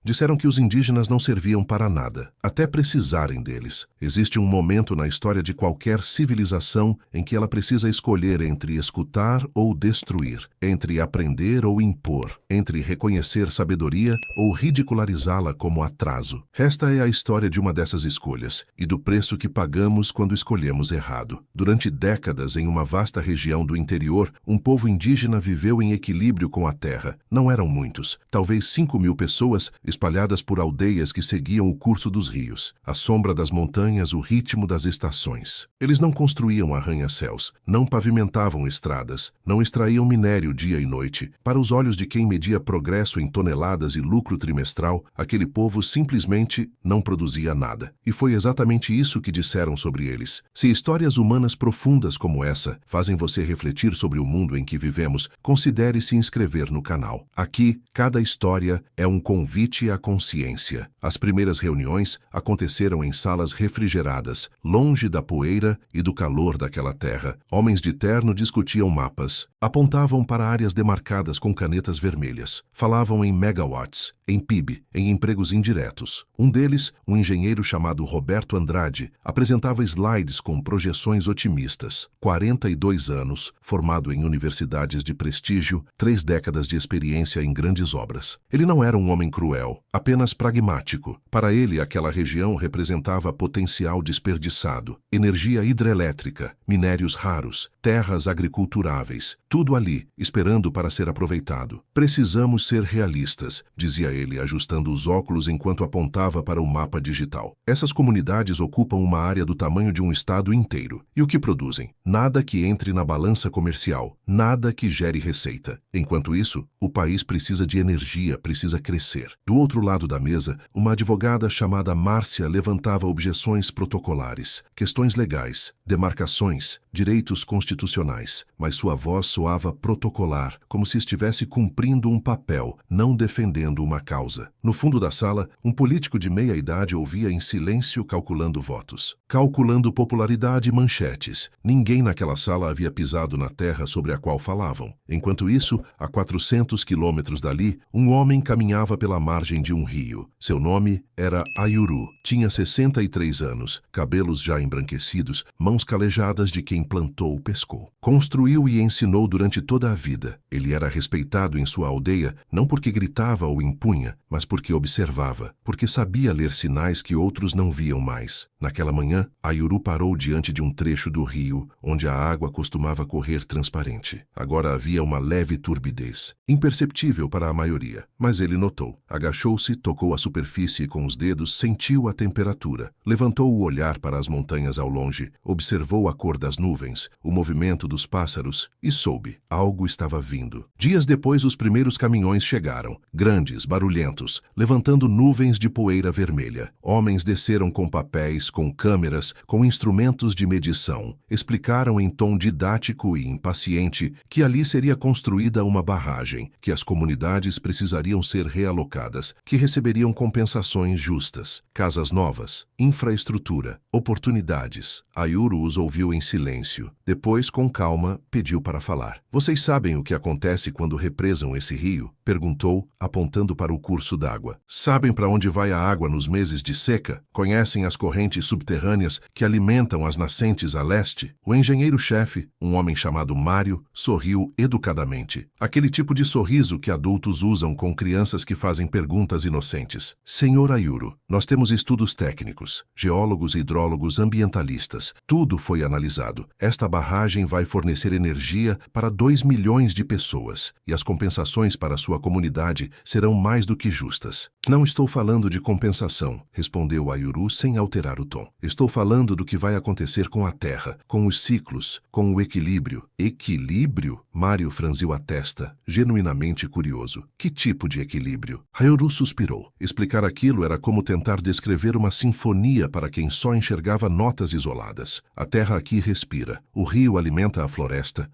Disseram que os indígenas não serviam para nada, até precisarem deles. Existe um momento na história de qualquer civilização em que ela precisa escolher entre escutar ou destruir, entre aprender ou impor, entre reconhecer sabedoria ou ridicularizá-la como atraso. Esta é a história de uma dessas escolhas e do preço que pagamos quando escolhemos errado. Durante décadas, em uma vasta região do interior, um povo indígena viveu em equilíbrio com a terra. Não eram muitos, talvez 5.000 pessoas espalhadas por aldeias que seguiam o curso dos rios, a sombra das montanhas, o ritmo das estações. Eles não construíam arranha-céus, não pavimentavam estradas, não extraíam minério dia e noite. Para os olhos de quem media progresso em toneladas e lucro trimestral, aquele povo simplesmente não produzia nada. E foi exatamente isso que disseram sobre eles. Se histórias humanas profundas como essa fazem você refletir sobre o mundo em que vivemos, considere se inscrever no canal. Aqui, cada história é um convite à consciência. As primeiras reuniões aconteceram em salas refrigeradas, longe da poeira e do calor daquela terra. Homens de terno discutiam mapas, apontavam para áreas demarcadas com canetas vermelhas, falavam em megawatts, em PIB, em empregos indiretos. Um deles, um engenheiro chamado Roberto Andrade, apresentava slides com projeções otimistas. 42 anos, formado em universidades de prestígio, 3 décadas de experiência em grandes obras. Ele não era um homem cruel, apenas pragmático. Para ele, aquela região representava potencial desperdiçado, energia hidrelétrica, minérios raros, terras agriculturáveis, tudo ali, esperando para ser aproveitado. Precisamos ser realistas, dizia ele, ajustando os óculos enquanto apontava para o mapa digital. Essas comunidades ocupam uma área do tamanho de um estado inteiro. E o que produzem? Nada que entre na balança comercial, nada que gere receita. Enquanto isso, o país precisa de energia, precisa crescer. Do outro lado da mesa, uma advogada chamada Márcia levantava objeções protocolares, questões legais, demarcações, direitos constitucionais, mas sua voz soava protocolar, como se estivesse cumprindo um papel, não defendendo uma causa. No fundo da sala, um político de meia-idade ouvia em silêncio calculando votos, calculando popularidade e manchetes. Ninguém naquela sala havia pisado na terra sobre a qual falavam. Enquanto isso, a 400 quilômetros dali, um homem caminhava pela margem de um rio. Seu nome era Ayuru. Tinha 63 anos, cabelos já embranquecidos, mãos calejadas de quem plantou ou pescou. Construiu e ensinou durante toda a vida. Ele era respeitado em sua aldeia, não porque gritava ou impunha, mas porque observava, porque sabia ler sinais que outros não viam mais. Naquela manhã, Ayuru parou diante de um trecho do rio, onde a água costumava correr transparente. Agora havia uma leve turbidez, imperceptível para a maioria, mas ele notou. Agachou-se, tocou a superfície com os dedos, sentiu a temperatura, levantou o olhar para as montanhas ao longe, observou a cor das nuvens, o movimento dos pássaros e soube, algo estava vindo. Dias depois, os primeiros caminhões chegaram, grandes, barulhentos, levantando nuvens de poeira vermelha. Homens desceram com papéis, com câmeras, com instrumentos de medição. Explicaram em tom didático e impaciente que ali seria construída uma barragem, que as comunidades precisariam ser realocadas, que receberiam compensações justas, casas novas, infraestrutura, oportunidades. Ayuru os ouviu em silêncio. Depois, com calma, pediu para falar. Vocês sabem o que acontece quando represam esse rio? Perguntou, apontando para o curso d'água. Sabem para onde vai a água nos meses de seca? Conhecem as correntes subterrâneas que alimentam as nascentes a leste? O engenheiro-chefe, um homem chamado Mário, sorriu educadamente. Aquele tipo de sorriso que adultos usam com crianças que fazem perguntas inocentes. Senhor Ayuru, nós temos estudos técnicos, geólogos, hidrólogos, ambientalistas. Tudo foi analisado. Esta barragem vai fornecer energia para 2 milhões de pessoas e as compensações para sua comunidade serão mais do que justas. Não estou falando de compensação, respondeu Ayuru sem alterar o tom. Estou falando do que vai acontecer com a terra, com os ciclos, com o equilíbrio. Equilíbrio? Mário franziu a testa, genuinamente curioso. Que tipo de equilíbrio? Ayuru suspirou. Explicar aquilo era como tentar descrever uma sinfonia para quem só enxergava notas isoladas. A terra aqui respira. O rio alimenta a floresta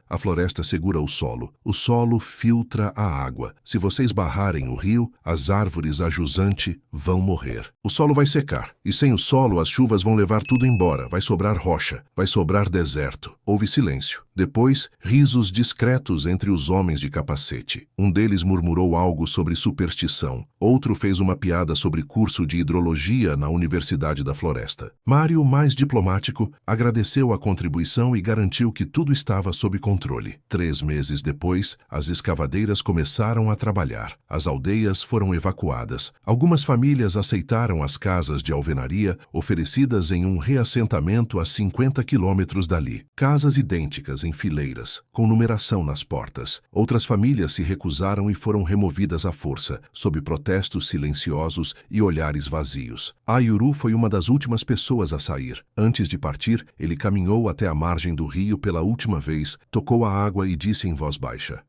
segura o solo filtra a água. Se vocês barrarem o rio, as árvores a jusante vão morrer. O solo vai secar, e sem o solo as chuvas vão levar tudo embora, vai sobrar rocha, vai sobrar deserto. Houve silêncio. Depois, risos discretos entre os homens de capacete. Um deles murmurou algo sobre superstição. Outro fez uma piada sobre curso de hidrologia na Universidade da Floresta. Mário, mais diplomático, agradeceu a contribuição e garantiu que tudo estava sob controle. 3 meses depois, as escavadeiras começaram a trabalhar. As aldeias foram evacuadas. Algumas famílias aceitaram as casas de alvenaria oferecidas em um reassentamento a 50 quilômetros dali. Casas idênticas em fileiras, com numeração nas portas. Outras famílias se recusaram e foram removidas à força, sob protestos silenciosos e olhares vazios. Ayuru foi uma das últimas pessoas a sair. Antes de partir, ele caminhou até a margem do rio pela última vez, tocou a água e disse em voz baixa: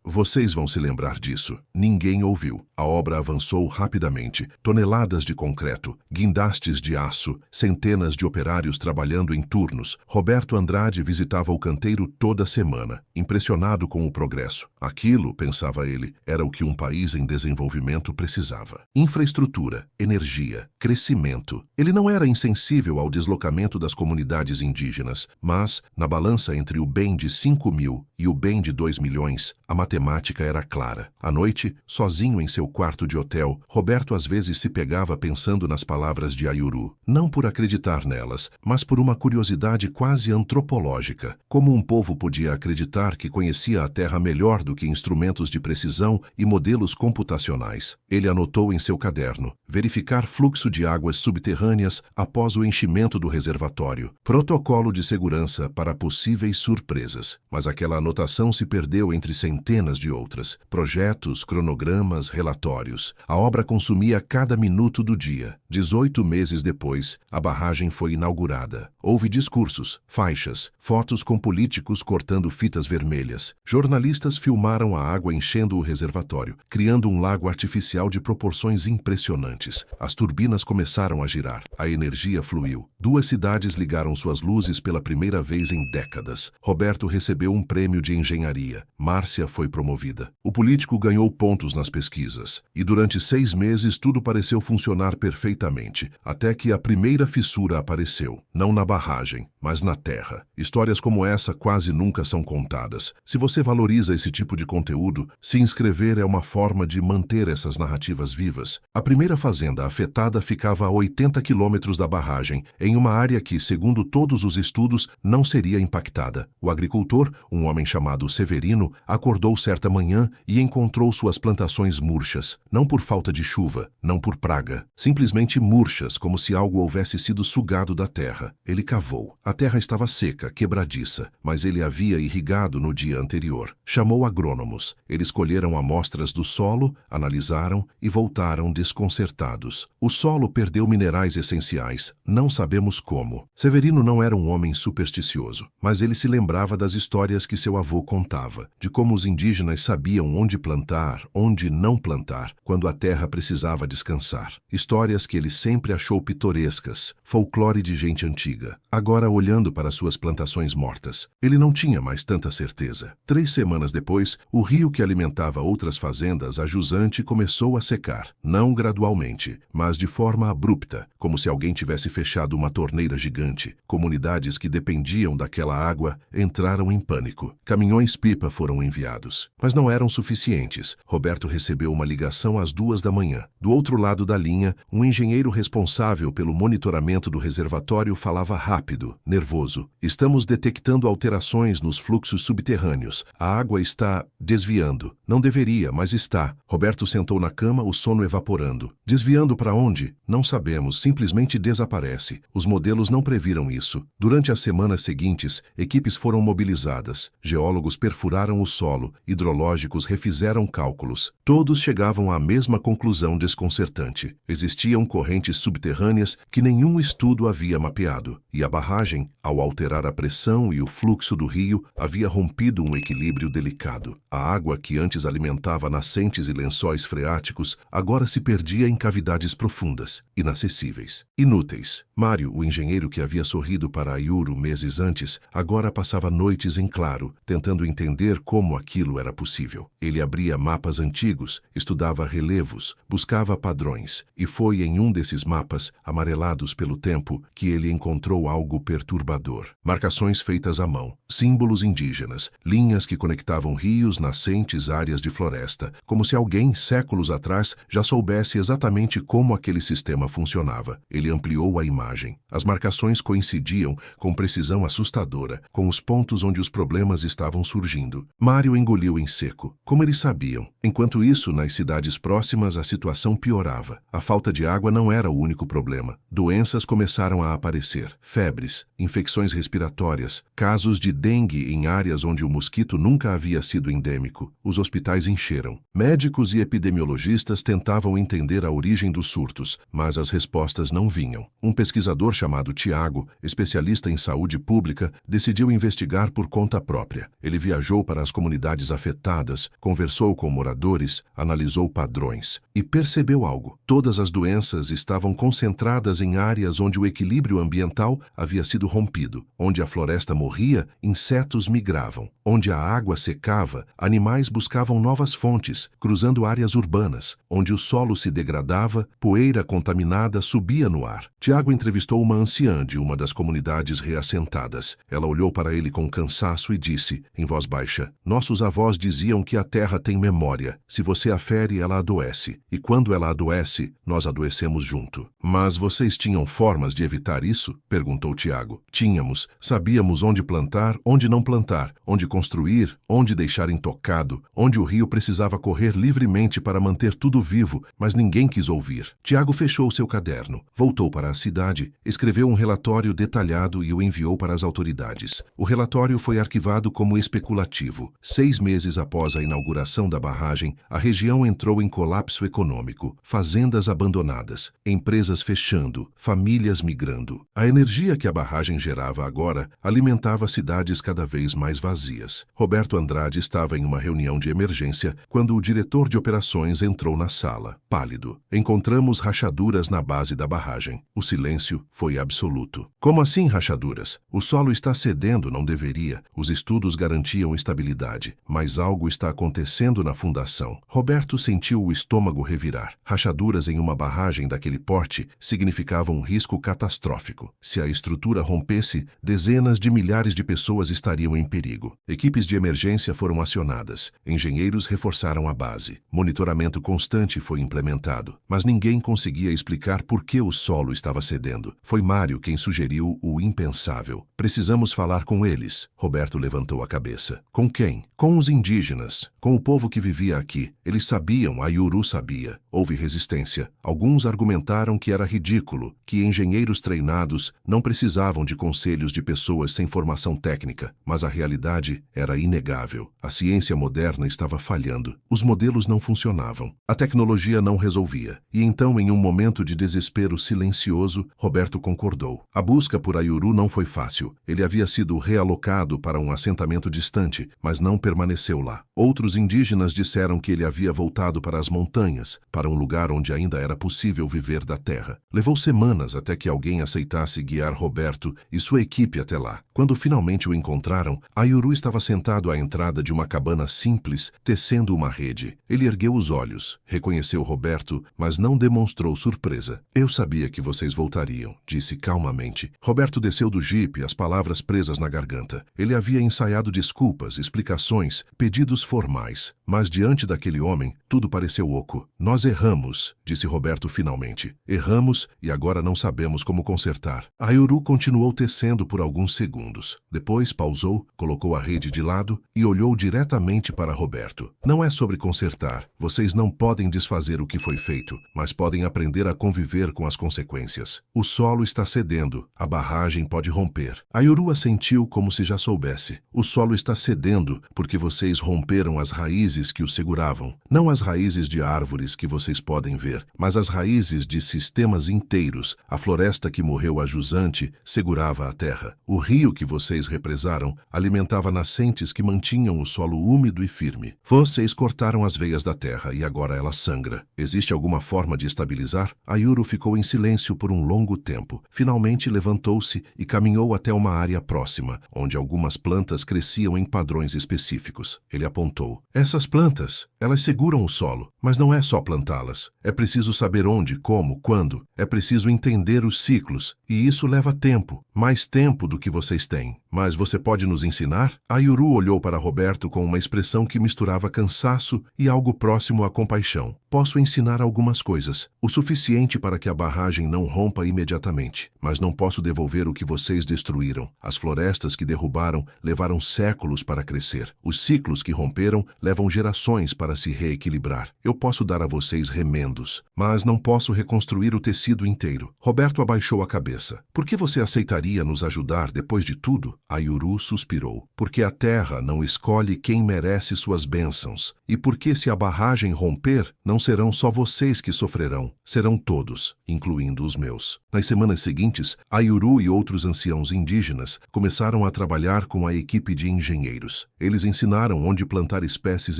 Vocês vão se lembrar disso. Ninguém ouviu. A obra avançou rapidamente. Toneladas de concreto, guindastes de aço, centenas de operários trabalhando em turnos. Roberto Andrade visitava o canteiro toda semana, impressionado com o progresso. Aquilo, pensava ele, era o que um país em desenvolvimento precisava. Infraestrutura, energia, crescimento. Ele não era insensível ao deslocamento das comunidades indígenas, mas, na balança entre o bem de 5.000 e o bem de 2 milhões, a matemática era clara. À noite, sozinho em seu quarto de hotel, Roberto às vezes se pegava pensando nas palavras de Ayuru, não por acreditar nelas, mas por uma curiosidade quase antropológica. Como um povo podia acreditar que conhecia a Terra melhor do que instrumentos de precisão e modelos computacionais? Ele anotou em seu caderno: verificar fluxo de águas subterrâneas após o enchimento do reservatório. Protocolo de segurança para possíveis surpresas. Mas aquela anotação se perdeu entre centenas de outras. Projetos, cronogramas, relatórios. A obra consumia cada minuto do dia. 18 meses depois, a barragem foi inaugurada. Houve discursos, faixas, fotos com políticos cortando fitas vermelhas. Jornalistas filmaram a água enchendo o reservatório, criando um lago artificial de proporções impressionantes. As turbinas começaram a girar. A energia fluiu. 2 cidades ligaram suas luzes pela primeira vez em décadas. Roberto recebeu um prêmio de engenharia. Márcia foi promovida. O político ganhou pontos nas pesquisas. E durante 6 meses tudo pareceu funcionar perfeitamente, até que a primeira fissura apareceu. Não na barragem, mas na terra. Histórias como essa quase nunca são contadas. Se você valoriza esse tipo de conteúdo, se inscrever é uma forma de manter essas narrativas vivas. A primeira fazenda afetada ficava a 80 quilômetros da barragem, em uma área que, segundo todos os estudos, não seria impactada. O agricultor, um homem chamado Severino, acordou certa manhã e encontrou suas plantações murchas, não por falta de chuva, não por praga, simplesmente murchas, como se algo houvesse sido sugado da terra. Ele cavou. A terra estava seca, quebradiça, mas ele havia irrigado no dia anterior. Chamou agrônomos. Eles colheram amostras do solo, analisaram e voltaram desconcertados. O solo perdeu minerais essenciais, não sabemos como. Severino não era um homem supersticioso, mas ele se lembrava das histórias que seu avô contava, de como os indígenas sabiam onde plantar, onde não plantar, quando a terra precisava descansar. Histórias que ele sempre achou pitorescas, folclore de gente antiga. Agora, olhando para suas plantações mortas, ele não tinha mais tanta certeza. 3 semanas depois, o rio que alimentava outras fazendas a jusante começou a secar. Não gradualmente, mas de forma abrupta, como se alguém tivesse fechado uma torneira gigante. Comunidades que dependiam daquela água entraram em pânico. Caminhões-pipa foram enviados. Mas não eram suficientes. Roberto recebeu uma ligação às 2 da manhã. Do outro lado da linha, um engenheiro responsável pelo monitoramento do reservatório falava rápido, nervoso. Estamos detectando alterações nos fluxos subterrâneos. A água está desviando. Não deveria, mas está. Roberto sentou na cama, o sono evaporando. Desviando para onde? Não sabemos, simplesmente desaparece. Os modelos não previram isso. Durante as semanas seguintes, equipes foram mobilizadas. Geólogos perfuraram o solo, hidrológicos refizeram cálculos. Todos chegavam à mesma conclusão desconcertante. Existiam correntes subterrâneas que nenhum estudo havia mapeado. E a barragem, ao alterar a pressão e o fluxo do rio, havia rompido um equilíbrio delicado. A água que antes alimentava nascentes e lençóis freáticos agora se perdia em cavidades profundas, inacessíveis, inúteis. Mário, o engenheiro que havia sorrido para Ayuru meses antes, agora passava noites em claro, tentando entender como aquilo era possível. Ele abria mapas antigos, estudava relevos, buscava padrões, e foi em um desses mapas, amarelados pelo tempo, que ele encontrou algo perturbador. Marcações feitas à mão, símbolos indígenas, linhas que conectavam rios, nascentes, áreas de floresta, como se alguém, séculos atrás, já soubesse exatamente como aquele sistema funcionava. Ele ampliou a imagem. As marcações coincidiam com precisão assustadora, com os pontos onde os problemas estavam surgindo. Mário engoliu em seco. Como eles sabiam? Enquanto isso, nas cidades próximas, a situação piorava. A falta de água não era o único problema. Doenças começaram a aparecer. Febres, infecções respiratórias, casos de dengue em áreas onde o mosquito nunca havia sido endêmico. Os hospitais encheram. Médicos e epidemiologistas tentavam entender a origem dos surtos, mas as respostas não vinham. Um pesquisador chamado Tiago, especialista em saúde pública, decidiu investigar por conta própria. Ele viajou para as comunidades afetadas, conversou com moradores, analisou padrões e percebeu algo. Todas as doenças estavam concentradas em áreas onde o equilíbrio ambiental havia sido rompido. Onde a floresta morria, insetos migravam. Onde a água secava, animais buscavam novas fontes, cruzando áreas urbanas. Onde o solo se degradava, poeira contaminada subia no ar. Tiago entrevistou uma anciã de uma das comunidades reassentadas. Ela olhou para ele com cansaço e disse, em voz baixa, "Nossos avós diziam que a terra tem memória. Se você a fere, ela adoece. E quando ela adoece, nós adoecemos junto." "Mas vocês tinham formas de evitar isso?" perguntou Tiago. "Tínhamos. Sabíamos onde plantar, onde não plantar, onde construir, onde deixar intocado, onde o rio precisava correr livremente para manter tudo vivo, mas ninguém quis ouvir." Tiago fechou seu caderno, voltou para a cidade, escreveu um relatório detalhado e o enviou para as autoridades. O relatório foi arquivado como especulativo. 6 meses após a inauguração da barragem, a região entrou em colapso econômico, fazendas abandonadas, empresas fechando, famílias migrando. A energia que a barragem gerava agora alimentava cidades cada vez mais vazias. Roberto Andrade estava em uma reunião de emergência quando o diretor de operações entrou na sala, pálido. "Encontramos rachaduras na base da barragem." O silêncio foi absoluto. "Como assim rachaduras? O solo está cedendo, não deveria. Os estudos garantiam estabilidade, mas algo está acontecendo na fundação." Roberto sentiu o estômago revirar. Rachaduras em uma barragem daquele porte significavam um risco catastrófico. Se a estrutura rompesse, dezenas de milhares de pessoas estariam em perigo. Equipes de emergência foram acionadas. Engenheiros reforçaram a base. Monitoramento constante foi implementado, mas ninguém conseguia explicar por que o solo estava cedendo. Foi Mário quem sugeriu o impensável. "Precisamos falar com eles." Roberto levantou a cabeça. "Com quem?" "Com os indígenas, com o povo que vivia aqui. Eles sabiam, a Iuru sabia." Houve resistência. Alguns argumentaram que era ridículo, que engenheiros treinados não precisavam de conselhos de pessoas sem formação técnica, mas a realidade era inegável. A ciência moderna estava falhando. Os modelos não funcionavam. A tecnologia não resolvia. E então, em um momento de desespero silencioso, Roberto concordou. A busca por Iuru não foi fácil. Ele havia sido realocado para um assentamento distante, mas não permaneceu lá. Outros indígenas disseram que ele havia voltado para as montanhas, para um lugar onde ainda era possível viver da terra. Levou semanas até que alguém aceitasse guiar Roberto e sua equipe até lá. Quando finalmente o encontraram, Iuru estava sentado à entrada de uma cabana simples, tecendo uma rede. Ele ergueu os olhos, reconheceu Roberto, mas não demonstrou surpresa. "Eu sabia que vocês voltariam", disse calmamente. Roberto desceu do jipe, as palavras presas na garganta. Ele havia ensaiado desculpas, explicações, pedidos formais. Mas diante daquele homem, tudo pareceu oco. "Nós erramos", disse Roberto finalmente. "Erramos e agora não sabemos como consertar." A Iuru continuou tecendo por alguns segundos. Depois pausou, colocou a rede de lado e olhou diretamente para Roberto. "Não é sobre consertar. Vocês não podem desfazer o que foi feito, mas podem aprender a conviver com as consequências. O solo está cedendo. A barragem pode romper." A Iuru assentiu como se já soubesse. "O solo está cedendo porque vocês romperam as raízes que o seguravam. Não as raízes de árvores que vocês podem ver, mas as raízes de sistemas inteiros. A floresta que morreu a jusante segurava a terra. O rio que vocês represaram alimentava nascentes que mantinham o solo úmido e firme. Vocês cortaram as veias da terra e agora ela sangra. Existe alguma forma de estabilizar?" A Iuru ficou em silêncio por um longo tempo. Finalmente levantou-se e caminhou até uma área próxima, onde algumas plantas cresceram cresciam em padrões específicos. Ele apontou. Essas plantas, elas seguram o solo, mas não é só plantá-las. É preciso saber onde, como, quando. É preciso entender os ciclos, e isso leva tempo, mais tempo do que vocês têm. Mas você pode nos ensinar? Ayuru olhou para Roberto com uma expressão que misturava cansaço e algo próximo à compaixão. Posso ensinar algumas coisas, o suficiente para que a barragem não rompa imediatamente, mas não posso devolver o que vocês destruíram. As florestas que derrubaram levaram séculos para crescer. Os ciclos que romperam levam gerações para se reequilibrar. Eu posso dar a vocês remendos, mas não posso reconstruir o tecido inteiro. Roberto abaixou a cabeça. Por que você aceitaria nos ajudar depois de tudo? Ayuru suspirou. Porque a terra não escolhe quem merece suas bênçãos. E porque se a barragem romper, não serão só vocês que sofrerão, serão todos, incluindo os meus. Nas semanas seguintes, Ayuru e outros anciãos indígenas começaram a trabalhar com a equipe de engenheiros. Eles ensinaram onde plantar espécies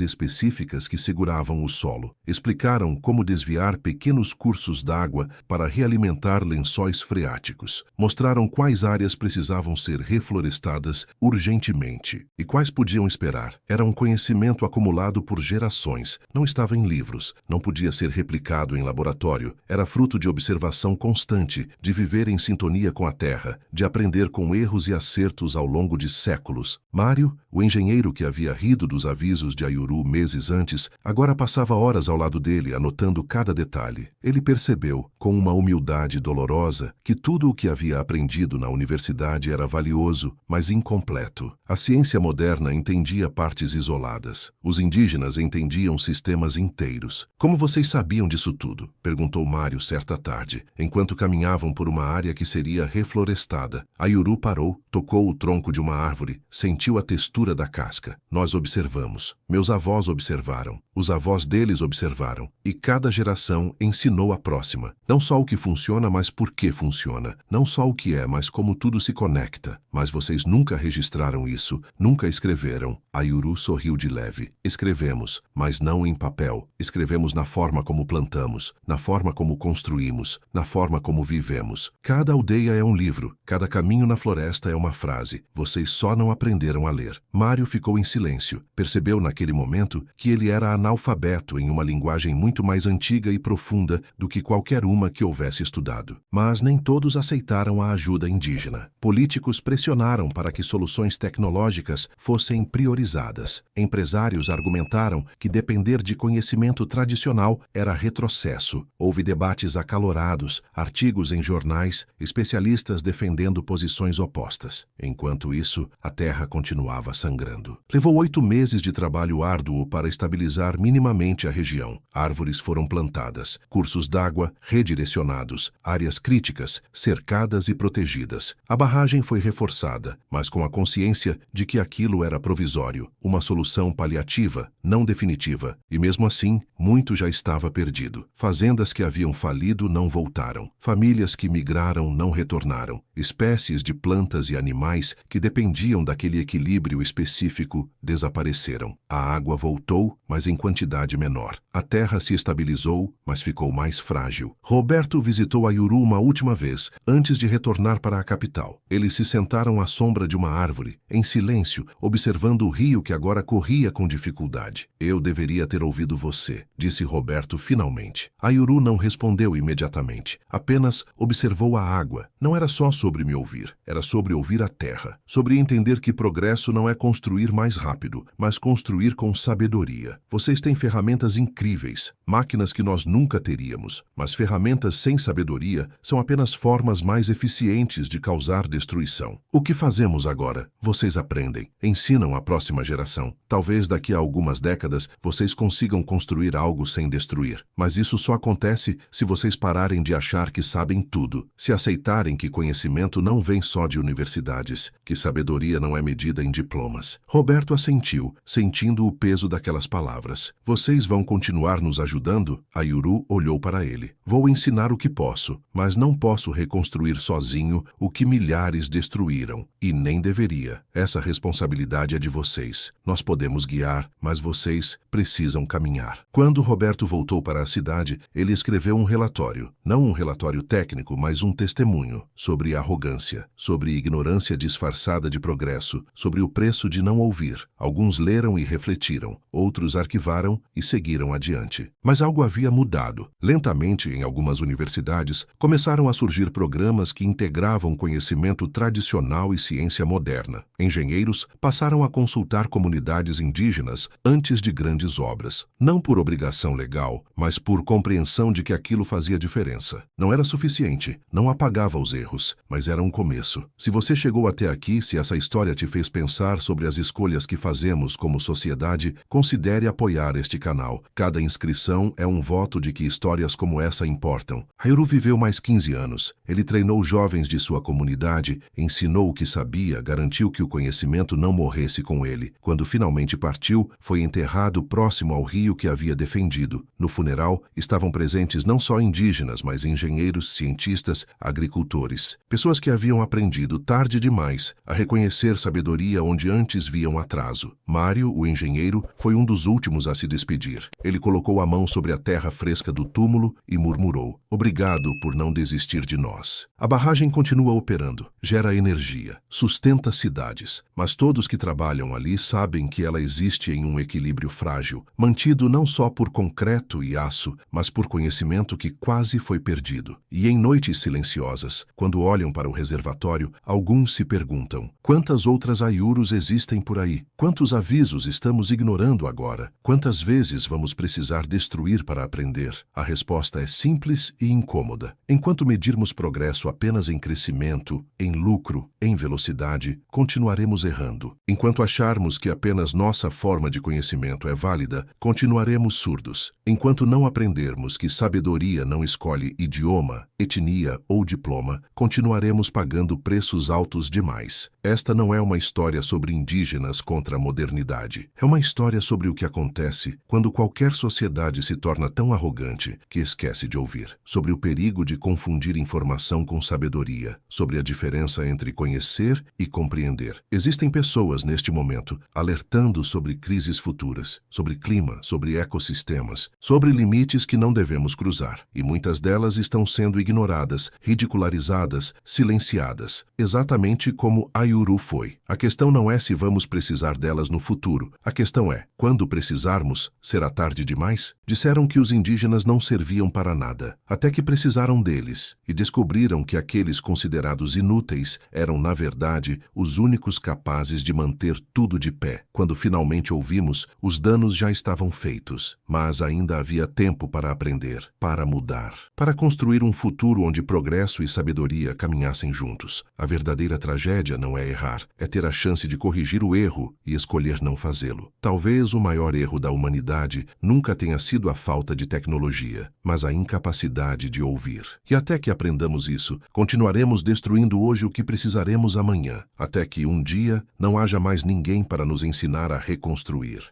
específicas que seguravam o solo. Explicaram como desviar pequenos cursos d'água para realimentar lençóis freáticos. Mostraram quais áreas precisavam ser reflorestadas urgentemente e quais podiam esperar. Era um conhecimento acumulado por gerações, não estava em livros, não podia ser replicado em laboratório, era fruto de observação constante, de viver em sintonia com a terra, de aprender com erros e acertos ao longo de séculos. Mário, o engenheiro que havia rido dos avisos de Ayuru meses antes, agora passava horas ao lado dele, anotando cada detalhe. Ele percebeu, com uma humildade dolorosa, que tudo o que havia aprendido na universidade era valioso, mas incompleto. A ciência moderna entendia partes isoladas. Os indígenas entendiam sistemas inteiros. Como vocês sabiam disso tudo? Perguntou Mário certa tarde, enquanto caminhavam por uma área que seria reflorestada. Ayuru parou, tocou o tronco de uma árvore, sentiu a textura da casca. Nós observamos. Meus avós observaram. Os avós deles observaram. E cada geração ensinou a próxima. Não só o que funciona, mas por que funciona. Não só o que é, mas como tudo se conecta. Mas vocês nunca registraram isso, nunca escreveram. Ayuru sorriu de leve. Escrevemos, mas não em papel. Escrevemos na forma como plantamos, na forma como construímos, na forma como vivemos. Cada aldeia é um livro, cada caminho na floresta é uma frase. Vocês só não aprenderam a ler. Mário ficou em silêncio. Percebeu naquele momento que ele era analfabeto em uma linguagem muito mais antiga e profunda do que qualquer uma que houvesse estudado. Mas nem todos aceitaram a ajuda indígena. Políticos pressionaram para que soluções tecnológicas fossem priorizadas. Empresários argumentaram que depender de conhecimento tradicional era retrocesso. Houve debates acalorados, artigos em jornais, especialistas defendendo posições opostas. Enquanto isso, a terra continuava sangrando. Levou 8 meses de trabalho árduo para estabilizar minimamente a região. Árvores foram plantadas, cursos d'água redirecionados, áreas críticas, cercadas e protegidas. A barragem foi reforçada, mas com a consciência de que aquilo era provisório, uma solução paliativa, não definitiva. E mesmo assim, muito já estava perdido. Fazendas que haviam falido não voltaram. Famílias que migraram não retornaram. Espécies de plantas e animais que dependiam daquele equilíbrio específico desapareceram. A água voltou, mas em quantidade menor. A terra se estabilizou, mas ficou mais frágil. Roberto visitou Ayuru uma última vez, antes de retornar para a capital. Eles se sentaram à sombra de uma árvore, em silêncio, observando o rio que agora corria com dificuldade. Eu deveria ter ouvido você, disse Roberto finalmente. Ayuru não respondeu imediatamente, apenas observou a água. Não era só sobre me ouvir, era sobre ouvir a terra, sobre entender que progresso não é construir mais rápido, mas construir com sabedoria. Vocês têm ferramentas incríveis, máquinas que nós nunca teríamos, mas ferramentas sem sabedoria são apenas formas mais eficientes de causar destruição. O que fazemos agora? Vocês aprendem, ensinam a próxima geração. Talvez daqui a algumas décadas vocês consigam construir algo sem destruir, mas isso só acontece se vocês pararem de achar que sabem tudo, se aceitarem que conhecimento não vem só de universidades, que sabedoria não é medida em diplomas. Roberto assentiu, sentindo o peso daquelas palavras. Vocês vão continuar nos ajudando? Ayuru olhou para ele. Vou ensinar o que posso, mas não posso reconstruir sozinho o que milhares destruíram, e nem deveria. Essa responsabilidade é de vocês. Nós podemos guiar, mas vocês precisam caminhar. Quando Roberto voltou para a cidade, ele escreveu um relatório. Não um relatório técnico, mas um testemunho. Sobre arrogância, sobre ignorância disfarçada de progresso, sobre o preço de não ouvir. Alguns leram e refletiram, outros arquivaram e seguiram adiante. Mas algo havia mudado. Lentamente, em algumas universidades, começaram a surgir programas que integravam conhecimento tradicional e ciência moderna. Engenheiros passaram a consultar comunidades indígenas antes de grandes obras, não por obrigação legal, mas por compreensão de que aquilo fazia diferença. Não era suficiente, não apagava os erros, mas era um começo. Se você chegou até aqui, se essa história te fez pensar sobre as escolhas que fazemos como sociedade, considere apoiar este canal. Cada inscrição é um voto de que histórias como essa importam. Hayuru viveu mais 15 anos. Ele treinou jovens de sua comunidade, ensinou o que sabia, garantiu que o conhecimento não morresse com ele. Quando finalmente partiu, foi enterrado próximo ao rio que havia defendido. No funeral, estavam presentes não só indígenas, mas engenheiros, cientistas, agricultores. Pessoas que haviam aprendido tarde demais a reconhecer sabedoria onde antes viam atraso. Mário, o engenheiro, foi um dos últimos a se despedir. Ele colocou a mão sobre a terra fresca do túmulo e murmurou: "Obrigado por não desistir de nós." A barragem continua operando, gera energia, sustenta cidades, mas todos que trabalham ali sabem que ela existe em um equilíbrio frágil, mantido não só por concreto e aço, mas por conhecimento que quase foi perdido. E em noites silenciosas, quando olham para o reservatório, alguns se perguntam: quantas outras Hayurus existem por aí? Quantos avisos estamos ignorando agora? Quantas vezes vamos precisar destruir para aprender? A resposta é simples e incômoda. Enquanto medirmos progresso apenas em crescimento, em lucro, em velocidade, continuaremos errando. Enquanto acharmos que apenas nossa forma de conhecimento é válida, continuaremos surdos. Enquanto não aprendermos que sabedoria não escolhe idioma, etnia ou diploma, continuaremos pagando preços altos demais. Esta não é uma história sobre indígenas contra a modernidade. É uma história sobre o que acontece quando qualquer sociedade se torna tão arrogante que esquece de ouvir. Sobre o perigo de confundir informação com sabedoria. Sobre a diferença entre conhecer e compreender. Existem pessoas neste momento alertando sobre crises futuras, sobre clima, sobre ecossistemas, sobre limites que não devemos cruzar. E muitas delas estão sendo ignoradas, ridicularizadas, silenciadas, exatamente como Hayuru foi. A questão não é se vamos precisar delas no futuro. A questão é, quando precisarmos, será tarde demais? Disseram que os indígenas não serviam para nada, até que precisaram deles, e descobriram que aqueles considerados inúteis eram, na verdade, os únicos capazes de manter tudo de pé. Quando finalmente ouvimos, os danos já estavam feitos, mas ainda havia tempo para aprender, para mudar, para construir um futuro onde progresso e sabedoria caminhassem juntos. A verdadeira tragédia não é errar, é ter a chance de corrigir o erro e escolher não fazê-lo. Talvez o maior erro da humanidade nunca tenha sido a falta de tecnologia, mas a incapacidade de ouvir. E até que aprendamos isso, continuaremos destruindo hoje o que precisaremos amanhã, até que um dia não haja mais ninguém para nos ensinar a reconstruir.